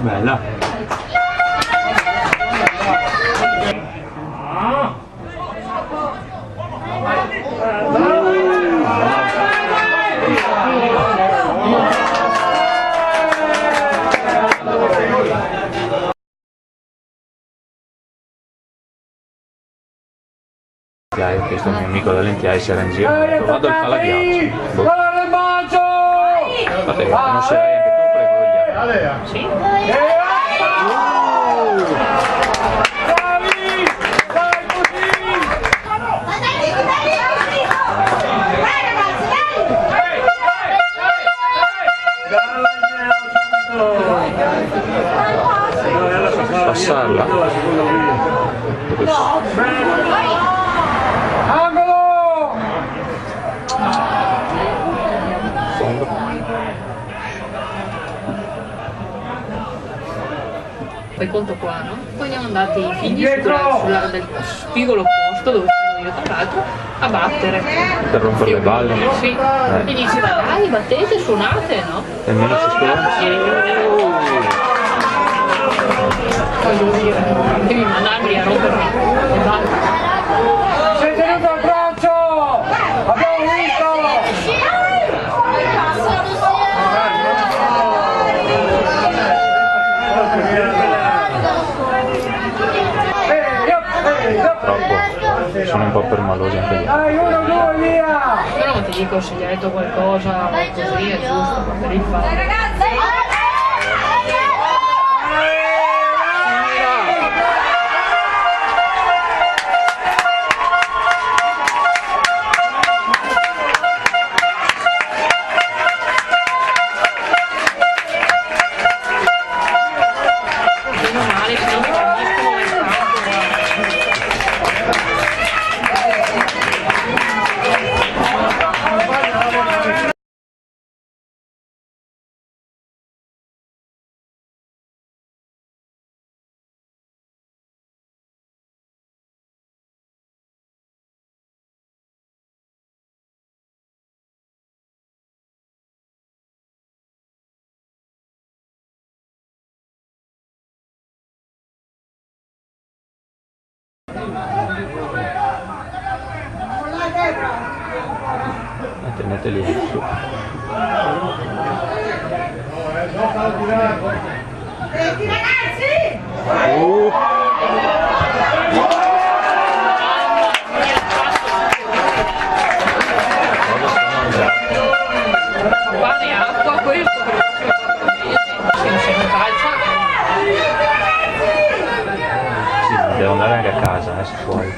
Bella. Questo è un mio amico dell'NTI, si era in giro, vado al palaghiaccio. Boh. Fate che conoscerai anche tu, prego. Sì. Passarla. Fai conto qua, no? Poi andiamo andati i figli sulla del spigolo opposto, dove sono io tra l'altro, a battere. Per rompere le balle? Sì. E dici, dai, battete, suonate, no? E meno si scuola? Voglio dire, devi mandarmi a rompermi le balle. Sei tenuto al braccio! Abbiamo vinto! Troppo. Sono un po' permalosi anche lì. Dai, 1-2, via! Però ti dico, se gli hai detto qualcosa così è giusto per il fatto. Tenete lì su. Ragazzi! Pane e acqua, questo per se non calcia. Sì, devo andare anche a casa, se puoi.